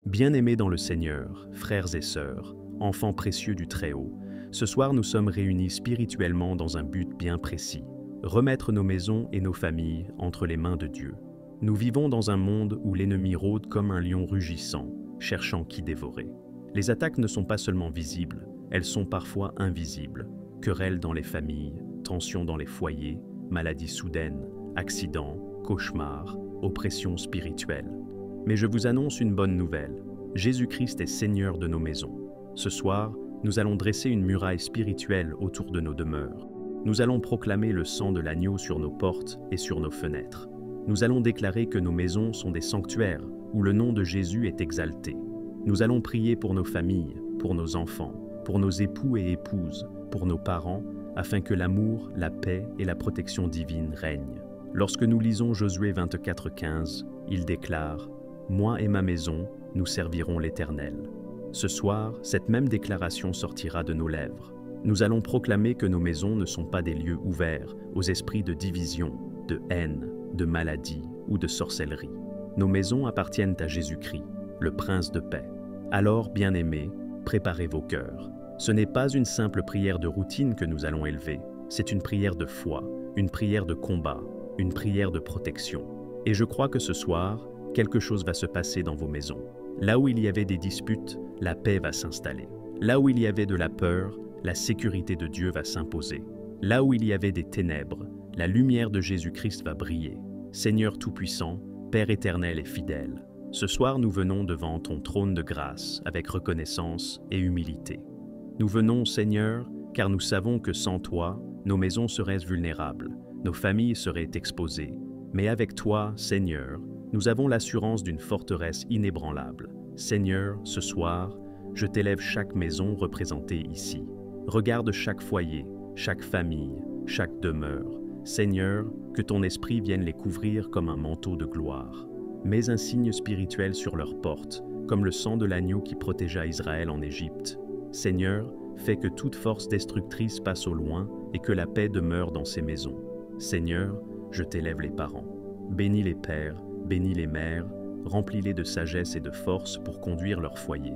Bien-aimés dans le Seigneur, frères et sœurs, enfants précieux du Très-Haut, ce soir nous sommes réunis spirituellement dans un but bien précis, remettre nos maisons et nos familles entre les mains de Dieu. Nous vivons dans un monde où l'ennemi rôde comme un lion rugissant, cherchant qui dévorer. Les attaques ne sont pas seulement visibles, elles sont parfois invisibles. Querelles dans les familles, tensions dans les foyers, maladies soudaines, accidents, cauchemars, oppression spirituelle. Mais je vous annonce une bonne nouvelle. Jésus-Christ est Seigneur de nos maisons. Ce soir, nous allons dresser une muraille spirituelle autour de nos demeures. Nous allons proclamer le sang de l'agneau sur nos portes et sur nos fenêtres. Nous allons déclarer que nos maisons sont des sanctuaires où le nom de Jésus est exalté. Nous allons prier pour nos familles, pour nos enfants, pour nos époux et épouses, pour nos parents, afin que l'amour, la paix et la protection divine règnent. Lorsque nous lisons Josué 24:15, il déclare « Moi et ma maison, nous servirons l'Éternel ». Ce soir, cette même déclaration sortira de nos lèvres. Nous allons proclamer que nos maisons ne sont pas des lieux ouverts aux esprits de division, de haine, de maladie ou de sorcellerie. Nos maisons appartiennent à Jésus-Christ, le Prince de paix. Alors, bien-aimés, préparez vos cœurs. Ce n'est pas une simple prière de routine que nous allons élever, c'est une prière de foi, une prière de combat, une prière de protection. Et je crois que ce soir, quelque chose va se passer dans vos maisons. Là où il y avait des disputes, la paix va s'installer. Là où il y avait de la peur, la sécurité de Dieu va s'imposer. Là où il y avait des ténèbres, la lumière de Jésus-Christ va briller. Seigneur Tout-Puissant, Père éternel et fidèle, ce soir nous venons devant ton trône de grâce avec reconnaissance et humilité. Nous venons, Seigneur, car nous savons que sans toi, nos maisons seraient vulnérables, nos familles seraient exposées. Mais avec toi, Seigneur, nous avons l'assurance d'une forteresse inébranlable. Seigneur, ce soir, je t'élève chaque maison représentée ici. Regarde chaque foyer, chaque famille, chaque demeure. Seigneur, que ton esprit vienne les couvrir comme un manteau de gloire. Mets un signe spirituel sur leurs portes, comme le sang de l'agneau qui protégea Israël en Égypte. Seigneur, fais que toute force destructrice passe au loin et que la paix demeure dans ces maisons. Seigneur, je t'élève les parents. Bénis les pères, bénis les mères, remplis-les de sagesse et de force pour conduire leur foyer.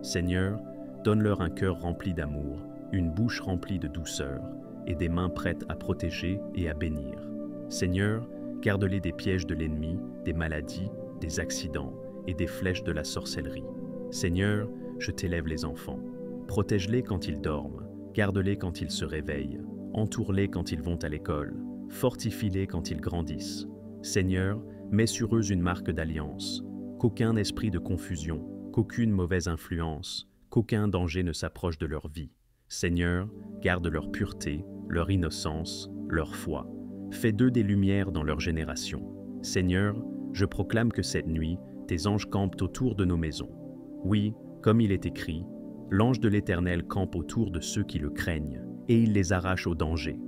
Seigneur, donne-leur un cœur rempli d'amour, une bouche remplie de douceur et des mains prêtes à protéger et à bénir. Seigneur, garde-les des pièges de l'ennemi, des maladies, des accidents et des flèches de la sorcellerie. Seigneur, je t'élève les enfants. Protège-les quand ils dorment, garde-les quand ils se réveillent, entoure-les quand ils vont à l'école, fortifie-les quand ils grandissent. Seigneur, mets sur eux une marque d'alliance, qu'aucun esprit de confusion, qu'aucune mauvaise influence, qu'aucun danger ne s'approche de leur vie. Seigneur, garde leur pureté, leur innocence, leur foi. Fais d'eux des lumières dans leur génération. Seigneur, je proclame que cette nuit, tes anges campent autour de nos maisons. Oui, comme il est écrit, l'ange de l'Éternel campe autour de ceux qui le craignent, et il les arrache au danger.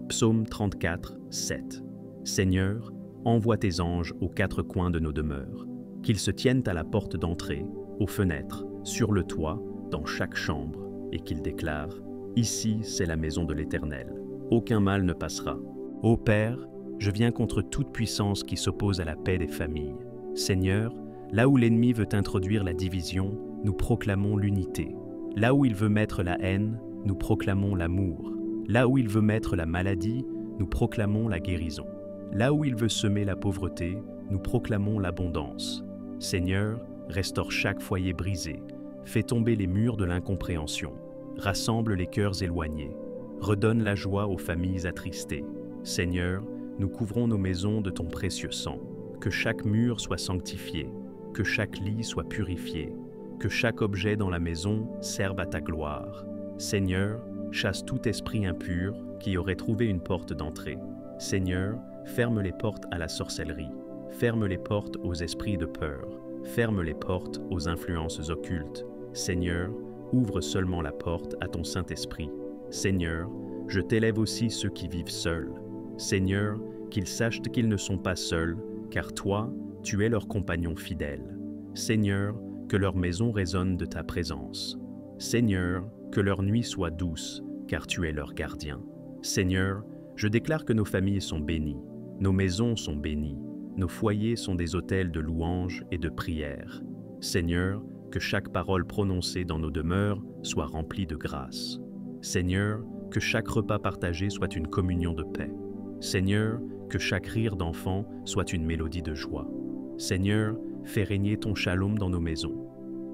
Psaume 34, 7. Seigneur, envoie tes anges aux quatre coins de nos demeures, qu'ils se tiennent à la porte d'entrée, aux fenêtres, sur le toit, dans chaque chambre, et qu'ils déclarent « Ici, c'est la maison de l'Éternel. Aucun mal ne passera. Ô Père, je viens contre toute puissance qui s'oppose à la paix des familles. Seigneur, là où l'ennemi veut introduire la division, nous proclamons l'unité. Là où il veut mettre la haine, nous proclamons l'amour. Là où il veut mettre la maladie, nous proclamons la guérison. Là où il veut semer la pauvreté, nous proclamons l'abondance. Seigneur, restaure chaque foyer brisé. Fais tomber les murs de l'incompréhension. Rassemble les cœurs éloignés. Redonne la joie aux familles attristées. Seigneur, nous couvrons nos maisons de ton précieux sang. Que chaque mur soit sanctifié, que chaque lit soit purifié, que chaque objet dans la maison serve à ta gloire. Seigneur, chasse tout esprit impur qui aurait trouvé une porte d'entrée. Seigneur, ferme les portes à la sorcellerie, ferme les portes aux esprits de peur, ferme les portes aux influences occultes. Seigneur, ouvre seulement la porte à ton Saint-Esprit. Seigneur, je t'élève aussi ceux qui vivent seuls. Seigneur, qu'ils sachent qu'ils ne sont pas seuls, car toi, tu es leur compagnon fidèle. Seigneur, que leur maison résonne de ta présence. Seigneur, que leur nuit soit douce, car tu es leur gardien. Seigneur, je déclare que nos familles sont bénies, nos maisons sont bénies, nos foyers sont des autels de louanges et de prières. Seigneur, que chaque parole prononcée dans nos demeures soit remplie de grâce. Seigneur, que chaque repas partagé soit une communion de paix. Seigneur, que chaque rire d'enfant soit une mélodie de joie. Seigneur, fais régner ton shalom dans nos maisons.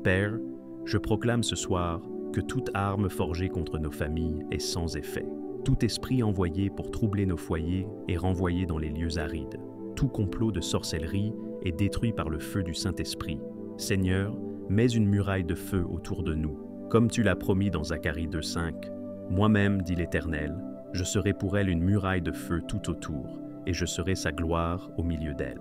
Père, je proclame ce soir que toute arme forgée contre nos familles est sans effet. Tout esprit envoyé pour troubler nos foyers est renvoyé dans les lieux arides. Tout complot de sorcellerie est détruit par le feu du Saint-Esprit. Seigneur, mets une muraille de feu autour de nous, comme tu l'as promis dans Zacharie 2,5. Moi-même, dit l'Éternel, je serai pour elle une muraille de feu tout autour, et je serai sa gloire au milieu d'elle.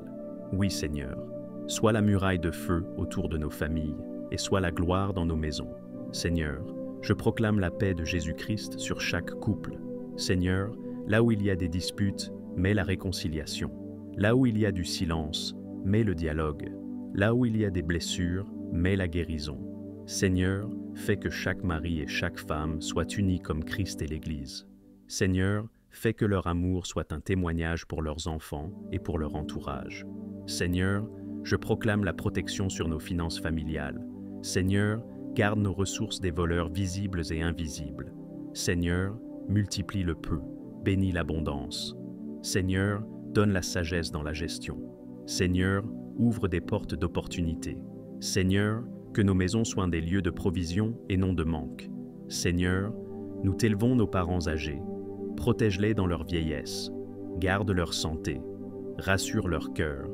Oui, Seigneur, sois la muraille de feu autour de nos familles, et sois la gloire dans nos maisons. Seigneur, je proclame la paix de Jésus-Christ sur chaque couple. Seigneur, là où il y a des disputes, mets la réconciliation. Là où il y a du silence, mets le dialogue. Là où il y a des blessures, mets la guérison. Seigneur, fais que chaque mari et chaque femme soient unis comme Christ et l'Église. Seigneur, fais que leur amour soit un témoignage pour leurs enfants et pour leur entourage. Seigneur, je proclame la protection sur nos finances familiales. Seigneur, garde nos ressources des voleurs visibles et invisibles. Seigneur, multiplie le peu, bénis l'abondance. Seigneur, donne la sagesse dans la gestion. Seigneur, ouvre des portes d'opportunité. Seigneur, que nos maisons soient des lieux de provision et non de manque. Seigneur, nous t'élevons nos parents âgés. Protège-les dans leur vieillesse. Garde leur santé. Rassure leur cœur.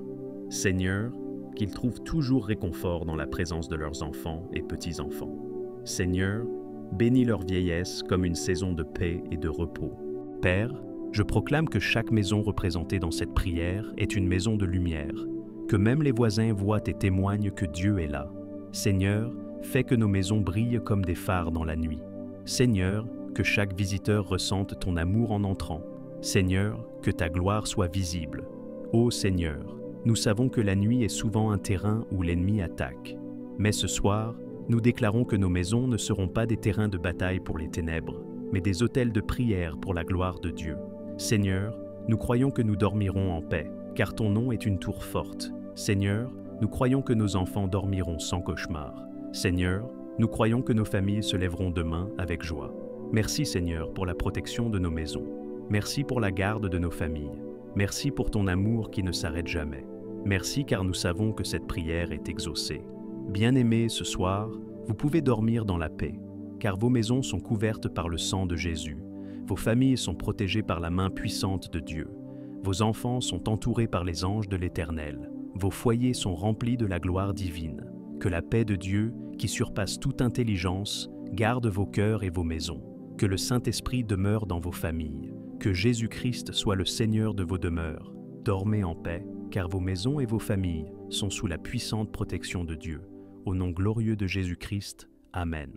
Seigneur, qu'ils trouvent toujours réconfort dans la présence de leurs enfants et petits-enfants. Seigneur, bénis leur vieillesse comme une saison de paix et de repos. Père, je proclame que chaque maison représentée dans cette prière est une maison de lumière, que même les voisins voient et témoignent que Dieu est là. Seigneur, fais que nos maisons brillent comme des phares dans la nuit. Seigneur, que chaque visiteur ressente ton amour en entrant. Seigneur, que ta gloire soit visible. Ô Seigneur, nous savons que la nuit est souvent un terrain où l'ennemi attaque. Mais ce soir, nous déclarons que nos maisons ne seront pas des terrains de bataille pour les ténèbres, mais des autels de prière pour la gloire de Dieu. Seigneur, nous croyons que nous dormirons en paix, car ton nom est une tour forte. Seigneur, nous croyons que nos enfants dormiront sans cauchemar. Seigneur, nous croyons que nos familles se lèveront demain avec joie. Merci Seigneur pour la protection de nos maisons. Merci pour la garde de nos familles. Merci pour ton amour qui ne s'arrête jamais. Merci car nous savons que cette prière est exaucée. Bien-aimés, ce soir, vous pouvez dormir dans la paix, car vos maisons sont couvertes par le sang de Jésus. Vos familles sont protégées par la main puissante de Dieu. Vos enfants sont entourés par les anges de l'Éternel. Vos foyers sont remplis de la gloire divine. Que la paix de Dieu, qui surpasse toute intelligence, garde vos cœurs et vos maisons. Que le Saint-Esprit demeure dans vos familles. Que Jésus-Christ soit le Seigneur de vos demeures. Dormez en paix, car vos maisons et vos familles sont sous la puissante protection de Dieu. Au nom glorieux de Jésus-Christ, Amen.